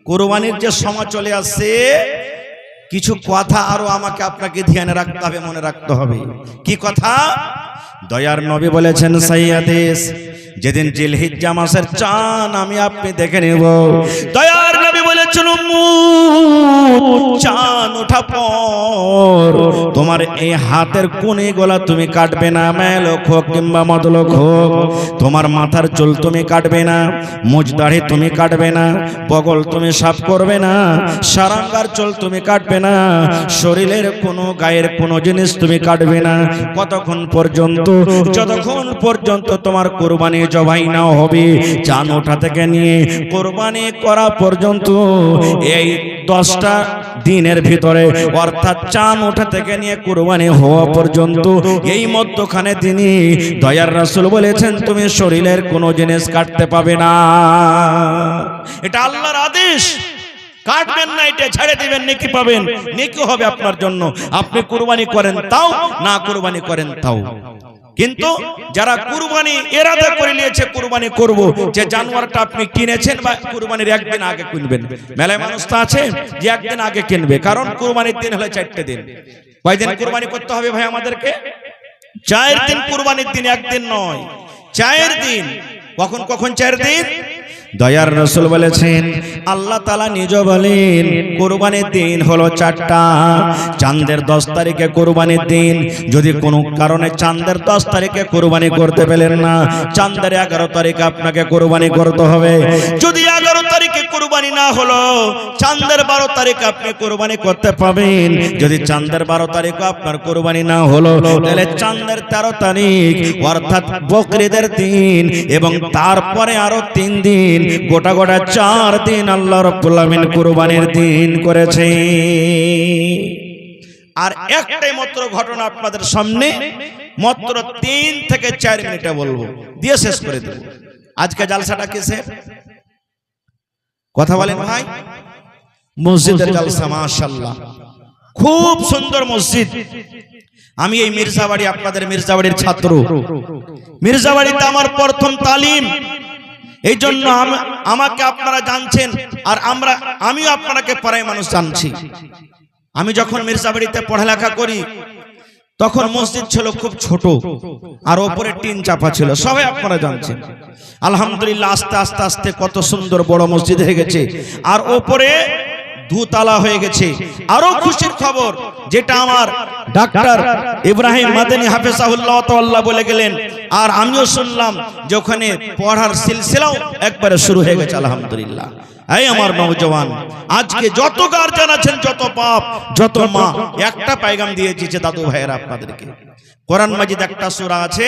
কুরবানির যে সময় চলে আসছে, কিছু কথা আরো আমাকে আপনাকে ধ্যানে রাখতে হবে, মনে রাখতে হবে। কি কথা? দয়ার নবী বলেছেন সাইয়াদেস, যেদিন জিলহিজ্জা মাসের চাঁদ আমি আপনি দেখে নেব। দয়ার নবী বলেছেন চাঁদ ওঠা পর তোমার এই হাতের কোণে গলা তুমি কাটবে না, মেলোক হোক কিংবা মদলোক হোক। তোমার মাথার চুল তুমি কাটবে না, মুজ দাড়ি তুমি কাটবে না, বগল তুমি সাফ করবে না, সারাঙ্গার চুল তুমি কাটবে না, শরীরের কোনো গায়ের কোনো জিনিস তুমি কাটবে না। কতক্ষণ পর্যন্ত? যতক্ষণ পর্যন্ত তোমার কুরবানি জবাই না হবে। চাঁদ ওঠা থেকে নিয়ে কুরবানি করা পর্যন্ত এই 10টা দিনের ভিতরে, অর্থাৎ চাঁদ ওঠা থেকে নিয়ে কুরবানি হওয়া পর্যন্ত এই মধ্যখানে তিনি দয়ার রাসূল বলেছেন তুমি শরীরের কোনো জিনিস কাটতে পাবে না। এটা আল্লাহর আদেশ। কাটবেন না, এটা ছেড়ে দিবেন, নেকি পাবেন, নেকি হবে আপনার জন্য। আপনি কুরবানি করেন তাও, না কুরবানি করেন তাও। কিন্তু যারা কুরবানি ইরাদা করে নিয়েছে কুরবানি করব, যে জানোয়ারটা আপনি কিনেছেন বা কুরবানির একদিন আগে কিনবেন, মেলায় মানুষ তো আছে যে একদিন আগে কিনবে, কারণ কুরবানির দিন হলো 4টে দিন। কয়দিন কুরবানি করতে হবে ভাই আমাদেরকে? 4 দিন কুরবানির দিন, একদিন নয়, 4 দিন। কখন কখন 4 দিন? দয়ার রাসূল বলেছেন, আল্লাহ তাআলা নিজে বলেন কুরবানির দিন হলো 4টা। চাঁদের 10 তারিখে কুরবানির দিন। যদি কোনো কারণে চাঁদের 10 তারিখে কুরবানি করতে পেলেন না, চাঁদের 11 তারিখে আপনাকে কুরবানি করতে হবে। যদি 11 তারিখে কুরবানি না হলো, চাঁদের 12 তারিখে আপনি কুরবানি করতে পাবেন। যদি চাঁদের 12 তারিখে আপনার কুরবানি না হলো, তাহলে চাঁদের 13 তারিখ অর্থাৎ বকরিদের দিন, এবং তারপরে আরো 3 দিন, গোটা গোটা 4 দিন আল্লাহ রাব্বুল আলামিন কুরবানির দিন করেছে। আর একটাই মাত্র ঘটনা আপনাদের সামনে, মাত্র 3 থেকে 4 মিনিটে বলবো, দিয়ে শেষ করে দেব। আজকে জালসাটা কিসের? কথা বলেন ভাই। মসজিদের জালসা, মাশাআল্লাহ, খুব সুন্দর মসজিদ। আমি এই মির্জাবাড়ি, আপনাদের মির্জাবাড়ির ছাত্র। মির্জাবাড়িতে আমার প্রথম তালিম, এই জন্য আমাকে আপনারা জানছেন, আর আমিও আপনাকে পাড়ায় মানুষ জানছি। আমি যখন মির্জাবাড়িতে পড়ালেখা করি তখন মসজিদ ছিল খুব ছোট, আর ওপরে টিন চাপা ছিল, সবাই আপনারা জানছেন। আলহামদুলিল্লাহ আস্তে আস্তে আস্তে কত সুন্দর বড় মসজিদ হয়ে গেছে, আর ওপরে 2 তালা হয়ে গেছে। আরো খুশির খবর, যেটা আমার ডাক্তার ইব্রাহিম মাদানী হাফেজাহুল্লাহ তাআলা বলে গেলেন, আর আমিও শুনলাম যে ওখানে পড়ার সিলসিলাও একবারে শুরু হয়ে গেছে। আলহামদুলিল্লাহ। এই আমার নওজওয়ান, আজকে যত গার্জিয়ান আছেন, যত বাপ, যত মা, একটা পয়গাম দিয়েছি যে দাদু ভাইয়েরা আপনাদেরকে, কোরআন মাজিদ একটা সূরা আছে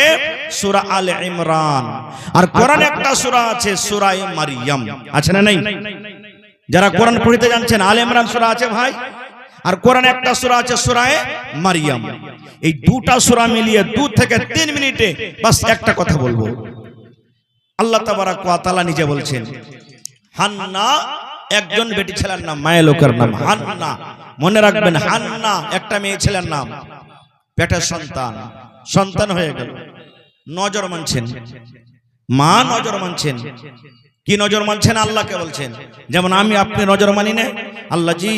সূরা আলে ইমরান, আর কোরআন একটা সূরা আছে সূরা মারইয়াম, আছে না নাই? যারা কোরআন পড়তে জানছেন, আলে ইমরান সূরা আছে ভাই, আর কোরআন একটা সূরা আছে সূরা মারইয়াম। এই 2টা সূরা মিলিয়ে 2 থেকে 3 মিনিটে বাস একটা কথা বলবো। আল্লাহ তাবারাক ওয়া তাআলা নিজে বলছেন, হান্না একজন বেটি ছেলের নাম, মায়ের লোকের নাম হান্না, মনে রাখবেন, হান্না একটা মেয়ে ছেলের নাম, পেটের সন্তান হয়ে গেল। নজর মানছেন, মা নজর মানছেন। কি নজর মানছেন? আল্লাহকে বলছেন। যেমন আমি আপনি নজর মানি না, আল্লাহ জি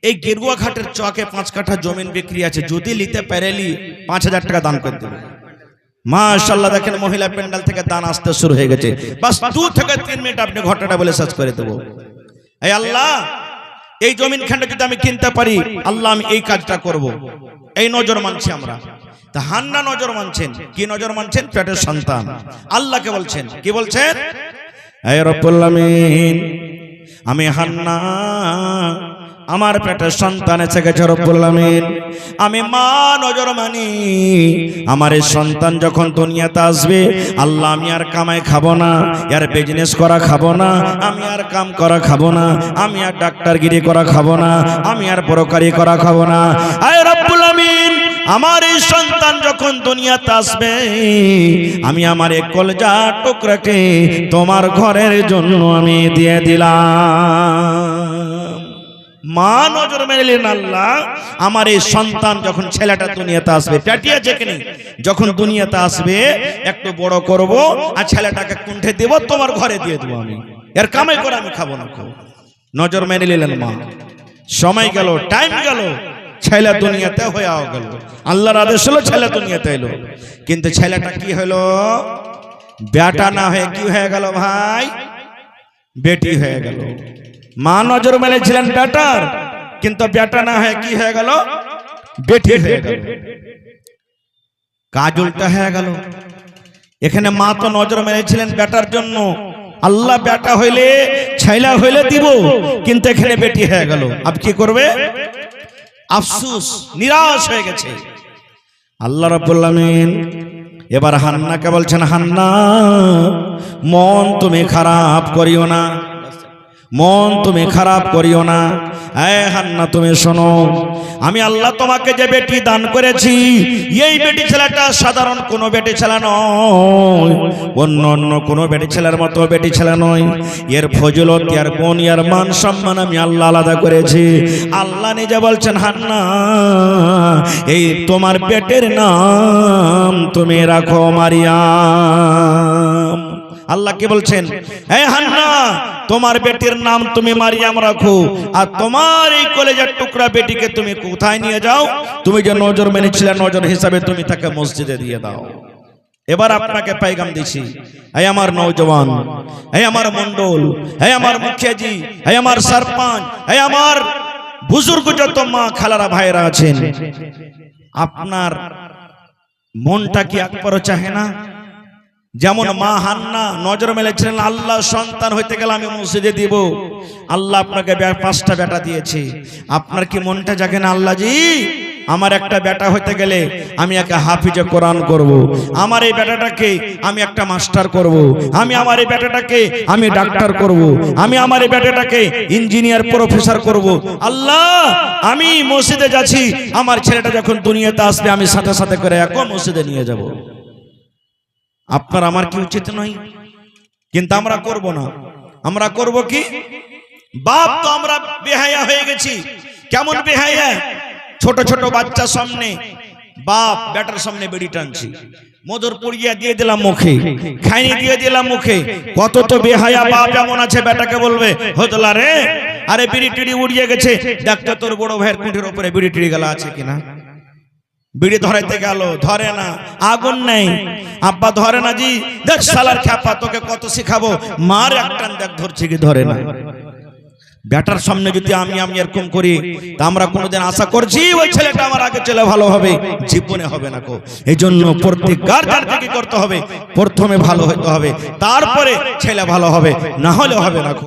এই গেরুয়া ঘাটের চকে 5 কাঠা জমিন বিক্রি আছে, যদি নিতে পারেলি 5000 টাকা দান করে দেব। মাশাআল্লাহ, দেখেন মহিলা প্যান্ডেল থেকে দান আসতে শুরু হয়ে গেছে। বাস 2 থেকে 3 মিনিট আপনি ঘটনাটা বলে শেষ করে দেব। এই আল্লাহ, এই জমিন খানটা যদি আমি কিনতে পারি, আল্লাহ আমি এই কাজটা করব। এই নজর মানছি আমরা। তা হান্না নজর মানছেন, কি নজর মানছেন? পেটের সন্তান। আল্লাহকে বলছেন, কি বলছেন? হে রব্বুল আমিন, আমি হান্না, আমার পেটের সন্তান এসে গেছে রব্বুল আমিন, আমি মা নজর মানি, আমার এই সন্তান যখন দুনিয়াতে আসবে, আল্লাহ আমি আর কামাই খাবো না, আর বিজনেস করা খাবো না, আমি আর কাম করা খাবো না, আমি আর ডাক্তারগিরি করা খাবো না, আমি আর ব্রোকারি করা খাবো না। হে রব্বুল আমিন, আমার এই সন্তান যখন দুনিয়াতে আসবে, আমি আমার এই কলজা টুকরাকে তোমার ঘরের জন্য আমি দিয়ে দিলাম। মা নজর মেলেন, আল্লাহ আমার এই সন্তান যখন ছেলেটা দুনিয়াতে আসবে, পেটিয়া যেখানে যখন দুনিয়াতে আসবে, একটু বড় করব, আর ছেলেটাকে কুণ্ঠে দেব, তোমার ঘরে দিয়ে দেবো, আমি এর কামাই করে আমি খাবো না। নজর মেনে নিলেন মা। সময় গেল, টাইম গেল, ছেলে দুনিয়াতে হয়ে গেল। আল্লাহর আদেশ হলো ছেলে দুনিয়াতে এলো, কিন্তু ছেলেটা কি হলো? বেটা না হয়ে কি হয়ে গেল ভাই? বেটি হয়ে গেল। মা নজর মেলেছিলেন বেটার, কিন্তু বেটা না হয়ে কি হয়ে গেল? বেটি হয়ে গেল। কাজ উল্টা হয়ে গেল। এখানে মা তো নজর মেলেছিলেন বেটার জন্য, আল্লাহ বেটা হইলে ছেলে হইলে দিব, কিন্তু এখানে বেটি হয়ে গেল। আব কি করবে? আফসোস, নিরাশ হয়ে গেছে। আল্লাহ রাব্বুল আলামিন এবার হান্নাকে বলছেন, হান্না মন তুমি খারাপ করিও না, মন তুমি খারাপ করিও না। হান্না তুমি শোনো, আমি আল্লাহ তোমাকে যে বেটি দান করেছি, এই বেটি ছেলেটা সাধারণ কোনো বেটি ছেলে নয়, অন্য অন্য কোনো বেটি ছেলের মতো বেটি ছেলে নয়। এর ফজিলত, এর গুণ, এর মান সম্মান আমি আল্লাহ আলাদা করেছি। আল্লাহ নিজে বলছেন, হান্না এই তোমার পেটের নাম তুমি রাখো মারিয়াম। আল্লাহ কি বলছেন? হে হান্না, তোমার বেটির নাম তুমি মারিয়াম রাখো, আর তোমার এই কলেজের টুকরা বেটিকে তুমি কোথায় নিয়ে যাও? তুমি যে নজর মেনেছিলে, নজর হিসাবে তুমি তাকে মসজিদে দিয়ে দাও। এবার আপনাকে পাইগাম দিছি, হে আমার নওজওয়ান, হে আমার মন্ডল, হে আমার মুখিয়াজি, হে আমার সরপঞ্চ, হে আমার বুজুর্গ যত মা খালারা ভাইরা আছেন, আপনার মনটা কি একবারও চাহে না? যেমন মা হান্না নজর মেলেছিলেন, আল্লাহ সন্তান হইতে গেলে আমি মসজিদে দিব। আল্লাহ আপনাকে 5টা বেটা দিয়েছে, আপনার কি মনটা জাগে না? আল্লাহ জি, আমার একটা বেটা হইতে গেলে আমি একে হাফিজে কোরআন করব, আমার এই বেটাটাকে আমি একটা মাস্টার করব, আমি আমার এই বেটাটাকে আমি ডাক্তার করব, আমি আমার এই বেটাটাকে ইঞ্জিনিয়ার প্রফেসর করব। আল্লাহ, আমি মসজিদে যাচ্ছি, আমার ছেলেটা যখন দুনিয়াতে আসবে আমি সাথে সাথে করে এক মসজিদে নিয়ে যাব। আপনার আমার কি উচিত নয়? কিন্তু আমরা করব না। আমরা করব কি? বাপ তো আমরা বেহায়া হয়ে গেছি। কেমন বেহায়া? ছোট ছোট বাচ্চা সামনে বাপ বেটার সামনে বেড়ি টানছি, মধুর পুড়িয়া দিয়ে দিলাম মুখে, খাইনি দিয়ে দিলাম মুখে। কত তো বেহায়া বাপ এমন আছে, বেটাকে বলবে হতলা রে, আরে বিড়ি টিড়ি উড়িয়ে গেছে, দেখতে তোর বড় ভাইয়ের কুঠির উপরে বিড়ি টিড়ি গেলা আছে কিনা। বিড়ি ধরাইতে গেল, ধরে না, আগুন নেই। আব্বা ধরে না জি, দেখ শালার খ্যাপা, তোকে কত শিখাবো, মার একটান দেখ ধরছে কি ধরে না। বেটার সামনে যদি আমি এরকম করি, তা আমরা কোনোদিন আশা করছি ওই ছেলেটা আমার আগে চলে ভালো হবে? জীবনে হবে না কো। এই জন্য প্রত্যেক গার্জিয়ানকে কি করতে হবে? প্রথমে ভালো হতে হবে, তারপরে ছেলে ভালো হবে, না হলে হবে না।